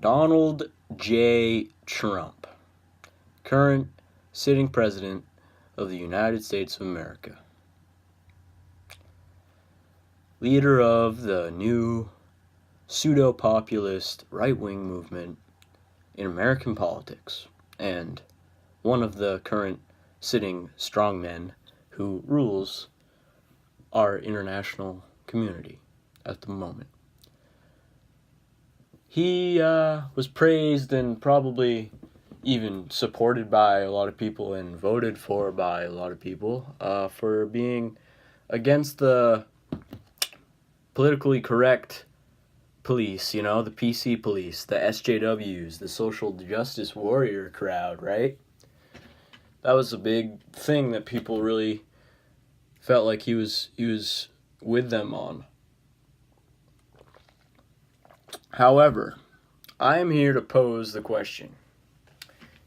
Donald J. Trump, current sitting president of the United States of America, leader of the new pseudo-populist right-wing movement in American politics, and one of the current sitting strongmen who rules our international community at the moment. He was praised and probably even supported by a lot of people and voted for by a lot of people for being against the politically correct police, the PC police, the SJWs, the social justice warrior crowd, right? That was a big thing that people really felt like he was with them on. However, I am here to pose the question: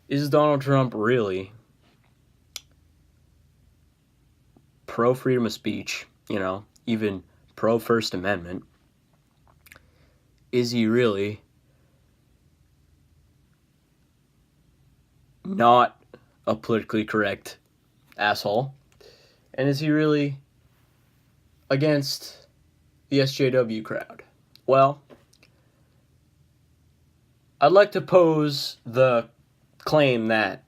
is Donald Trump really pro freedom of speech, even pro First Amendment? Is he really not a politically correct asshole? And is he really against the SJW crowd? Well, I'd like to pose the claim that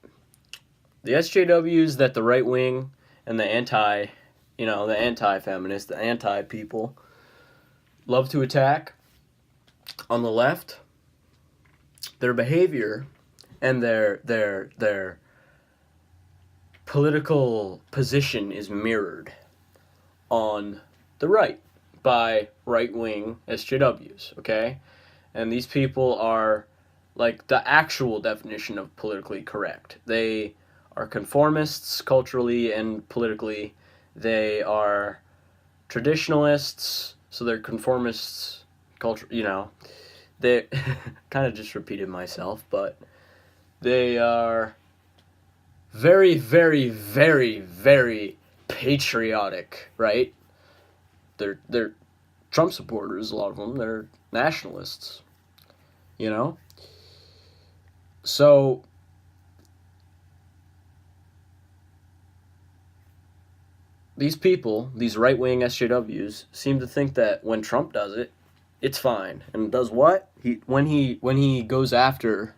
the SJWs, that the right wing and the anti-feminist, the anti-people love to attack on the left, their behavior and their political position is mirrored on the right by right-wing SJWs, okay? And these people are like the actual definition of politically correct. They are conformists culturally and politically. They are traditionalists, so they're conformists culture, They kind of just repeated myself, but they are very, very, very, very patriotic, right? They're Trump supporters, a lot of them. They're nationalists, So these people, these right-wing SJWs, seem to think that when Trump does it, it's fine. And does what? When he goes after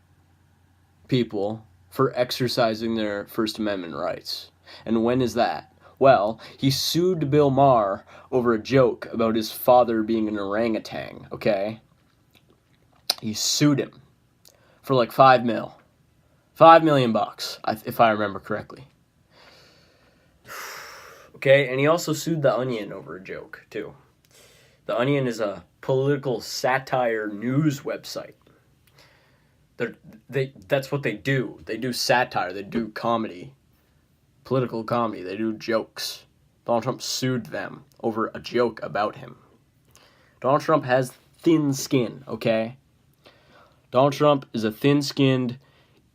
people for exercising their First Amendment rights. And when is that? Well, he sued Bill Maher over a joke about his father being an orangutan, okay? He sued him for like $5 million bucks, if I remember correctly. Okay, and he also sued The Onion over a joke, too. The Onion is a political satire news website. That's what they do. They do satire. They do comedy. Political comedy. They do jokes. Donald Trump sued them over a joke about him. Donald Trump has thin skin, okay? Donald Trump is a thin-skinned,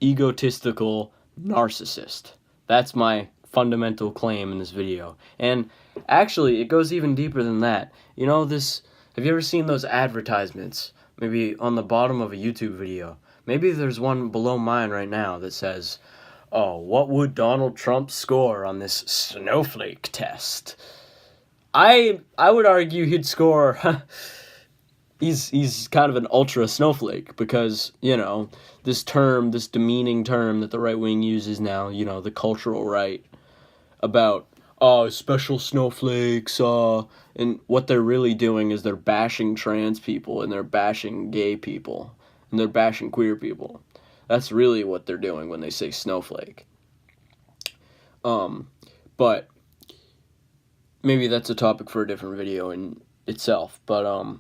egotistical narcissist. That's my fundamental claim in this video. And actually, it goes even deeper than that. Have you ever seen those advertisements? Maybe on the bottom of a YouTube video. Maybe there's one below mine right now that says, "Oh, what would Donald Trump score on this snowflake test?" I would argue he'd score he's kind of an ultra snowflake because, this demeaning term that the right wing uses now, the cultural right, about special snowflakes, and what they're really doing is they're bashing trans people, and they're bashing gay people, and they're bashing queer people. That's really what they're doing when they say snowflake. But maybe that's a topic for a different video in itself, but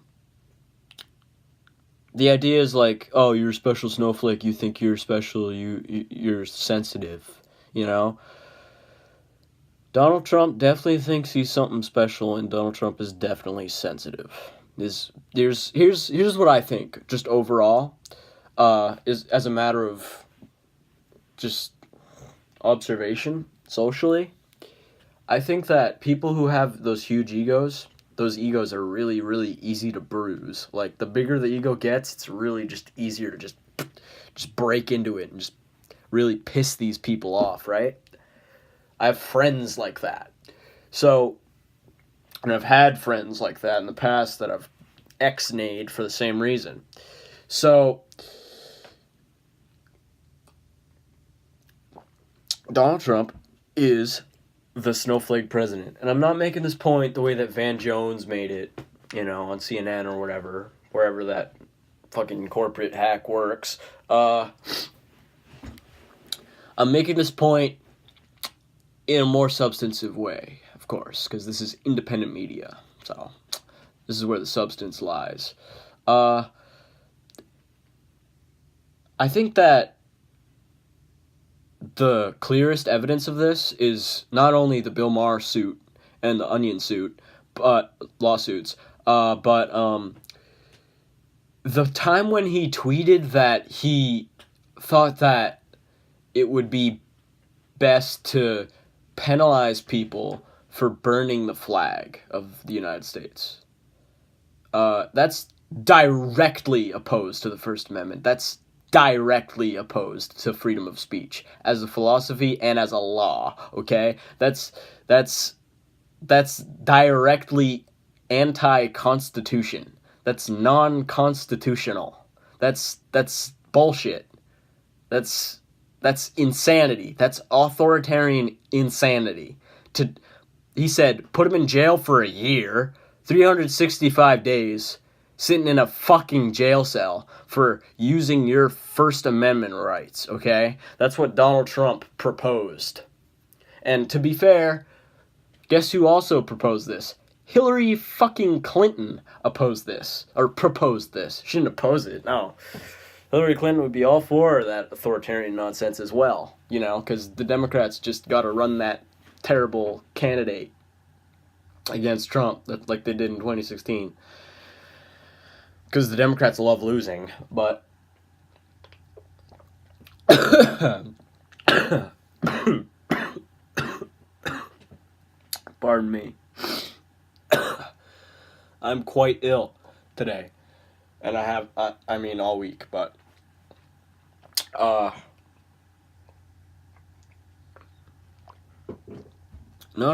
the idea is like, oh, you're a special snowflake, you think you're special, you're sensitive, Donald Trump definitely thinks he's something special, and Donald Trump is definitely sensitive. Here's what I think, just overall, is as a matter of just observation socially. I think that people who have those huge egos, those egos are really, really easy to bruise. Like, the bigger the ego gets, it's really just easier to just break into it and just really piss these people off, right? I have friends like that. So, and I've had friends like that in the past that I've ex-nayed for the same reason. So, Donald Trump is the snowflake president. And I'm not making this point the way that Van Jones made it, on CNN or whatever, wherever that fucking corporate hack works. I'm making this point in a more substantive way, of course, because this is independent media. So, this is where the substance lies. I think that the clearest evidence of this is not only the Bill Maher suit and the Onion suit, but lawsuits, but the time when he tweeted that he thought that it would be best to penalize people for burning the flag of the United States. That's directly opposed to the First Amendment. That's directly opposed to freedom of speech as a philosophy and as a law, okay? That's directly anti-constitution. That's non-constitutional. That's bullshit. That's insanity. That's authoritarian insanity. He said, put him in jail for a year, 365 days, sitting in a fucking jail cell for using your First Amendment rights, okay? That's what Donald Trump proposed. And to be fair, guess who also proposed this? Hillary fucking Clinton proposed this. She didn't oppose it, no. Hillary Clinton would be all for that authoritarian nonsense as well, because the Democrats just got to run that terrible candidate against Trump, like they did in 2016. Because the Democrats love losing, but pardon me. I'm quite ill today. And I have, all week, but not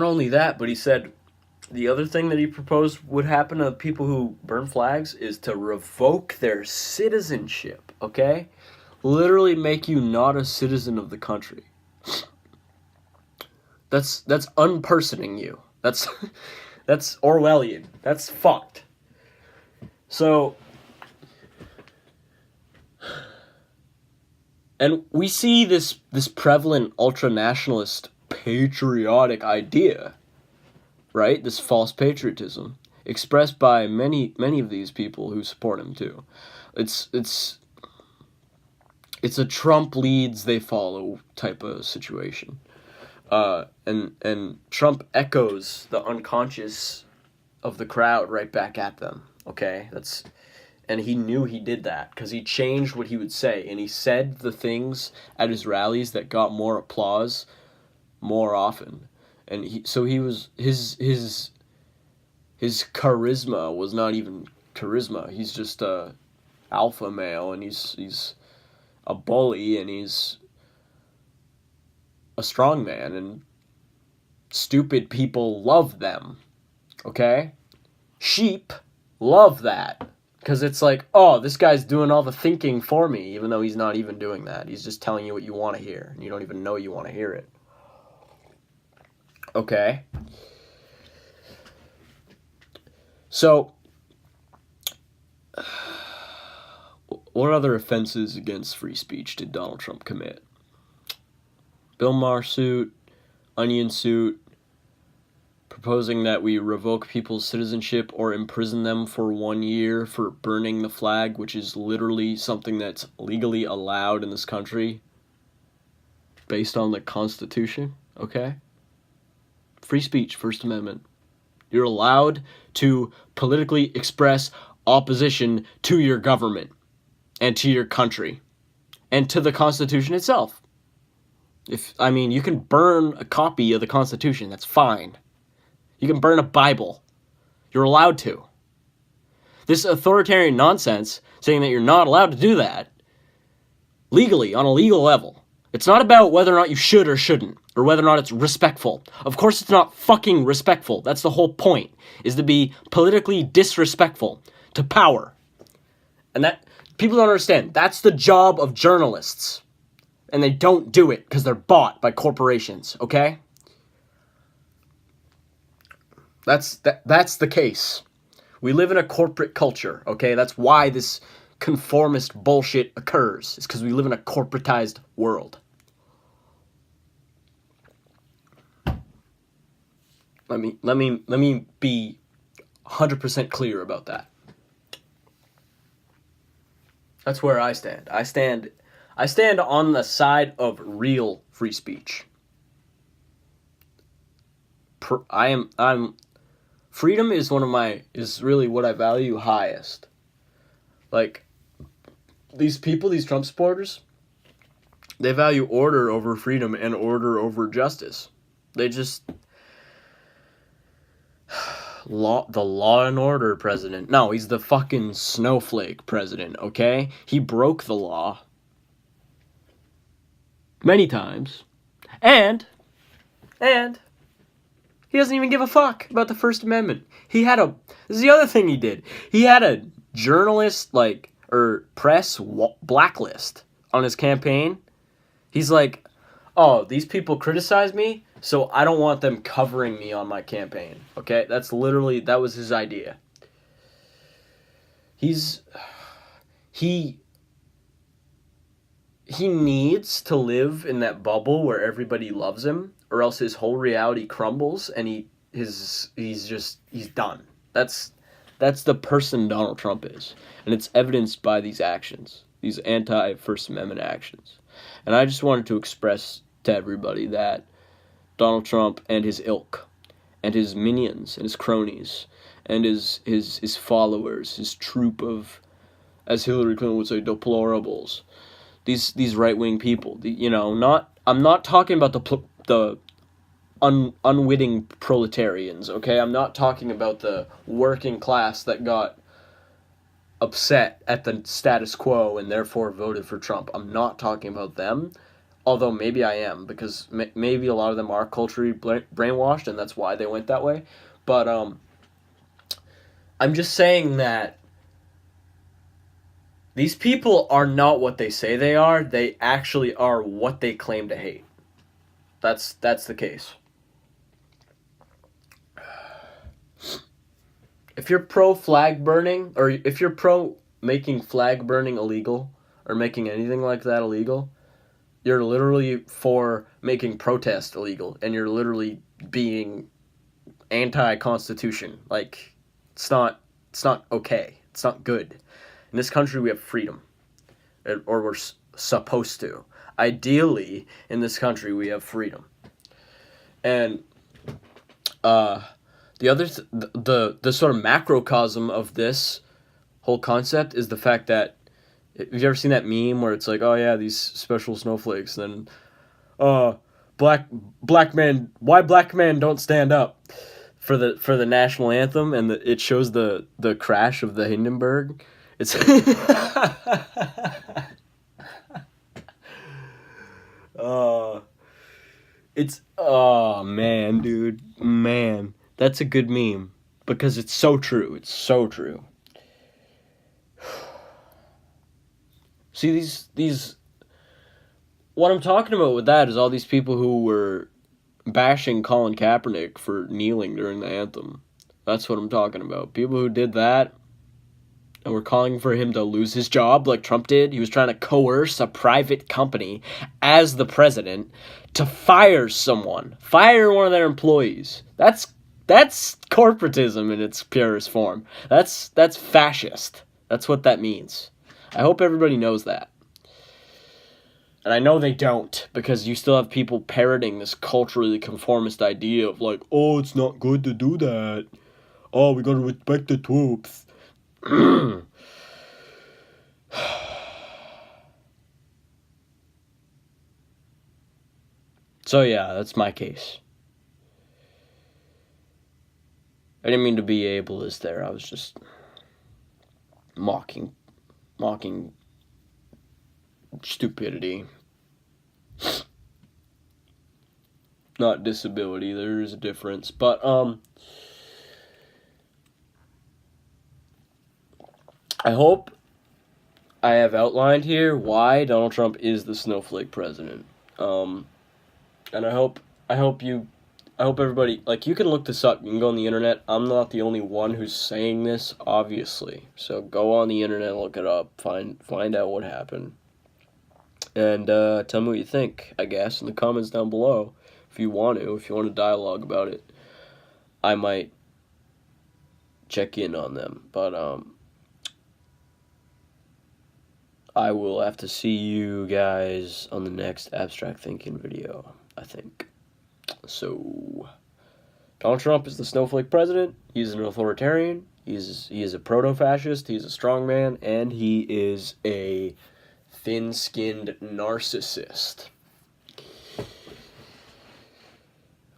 only that, but he said the other thing that he proposed would happen to people who burn flags is to revoke their citizenship, okay? Literally make you not a citizen of the country. That's unpersoning you. That's Orwellian. That's fucked. So, and we see this prevalent ultra-nationalist patriotic idea, right? This false patriotism expressed by many of these people who support him too. It's a Trump leads, they follow type of situation. And Trump echoes the unconscious of the crowd right back at them. Okay, and he knew he did that because he changed what he would say, and he said the things at his rallies that got more applause more often, and his charisma was not even charisma. He's just a alpha male, and he's a bully, and he's a strong man, and stupid people love them. Okay, sheep love that. Because it's like, oh, this guy's doing all the thinking for me, even though he's not even doing that. He's just telling you what you want to hear, and you don't even know you want to hear it. Okay. So, what other offenses against free speech did Donald Trump commit? Bill Maher suit, Onion suit, proposing that we revoke people's citizenship or imprison them for 1 year for burning the flag, which is literally something that's legally allowed in this country based on the Constitution, okay? Free speech, First Amendment. You're allowed to politically express opposition to your government and to your country and to the Constitution itself. You can burn a copy of the Constitution, that's fine. You can burn a Bible. You're allowed to. This authoritarian nonsense saying that you're not allowed to do that legally, on a legal level. It's not about whether or not you should or shouldn't, or whether or not it's respectful. Of course it's not fucking respectful. That's the whole point, is to be politically disrespectful to power. And that, people don't understand. That's the job of journalists. And they don't do it because they're bought by corporations, okay? That's the case. We live in a corporate culture, okay? That's why this conformist bullshit occurs. It's because we live in a corporatized world. Let me be 100% clear about that. That's where I stand. I stand on the side of real free speech. Freedom is really what I value highest. Like, these people, these Trump supporters, they value order over freedom and order over justice. They just, the law and order president. No, he's the fucking snowflake president, okay? He broke the law many times. And he doesn't even give a fuck about the First Amendment. This is the other thing he did. He had a journalist, or press blacklist on his campaign. He's like, oh, these people criticize me, so I don't want them covering me on my campaign. Okay? That was his idea. He needs to live in that bubble where everybody loves him, or else his whole reality crumbles and he's done. That's the person Donald Trump is. And it's evidenced by these actions, these anti-First Amendment actions. And I just wanted to express to everybody that Donald Trump and his ilk, and his minions, and his cronies, and his followers, his troop of, as Hillary Clinton would say, deplorables, these right-wing people, I'm not talking about the unwitting proletarians, okay? I'm not talking about the working class that got upset at the status quo and therefore voted for Trump. I'm not talking about them, although maybe I am, because maybe a lot of them are culturally brainwashed and that's why they went that way. But I'm just saying that these people are not what they say they are. They actually are what they claim to hate. That's the case. If you're pro flag burning, or if you're pro making flag burning illegal, or making anything like that illegal, you're literally for making protest illegal, and you're literally being anti-constitution. Like, it's not okay. It's not good. In this country, we have freedom, or we're supposed to. Ideally, in this country, we have freedom. And the sort of macrocosm of this whole concept is the fact that, have you ever seen that meme where it's like, oh yeah, these special snowflakes, and then black man, why black men don't stand up for the national anthem, and it shows the crash of the Hindenburg. It's oh man, dude, man, that's a good meme because it's so true. It's so true. See, these what I'm talking about with that is all these people who were bashing Colin Kaepernick for kneeling during the anthem. That's what I'm talking about. People who did that and were calling for him to lose his job like Trump did. He was trying to coerce a private company as the president to fire someone. Fire one of their employees. That's corporatism in its purest form. That's fascist. That's what that means. I hope everybody knows that. And I know they don't, because you still have people parroting this culturally conformist idea of like, oh, it's not good to do that. Oh, we gotta respect the troops. So yeah, that's my case. I didn't mean to be ableist there. I was just mocking stupidity. Not disability. There is a difference. But, I hope I have outlined here why Donald Trump is the snowflake president. And I hope everybody, like, you can look this up. You can go on the internet. I'm not the only one who's saying this, obviously. So go on the internet, look it up, find out what happened. And tell me what you think, I guess, in the comments down below. If you want to dialogue about it, I might check in on them. But I will have to see you guys on the next abstract thinking video, I think. So, Donald Trump is the snowflake president. He's an authoritarian. He is a proto-fascist. He's a strongman, and he is a thin-skinned narcissist.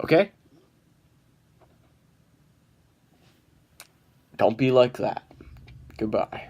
Okay? Don't be like that. Goodbye.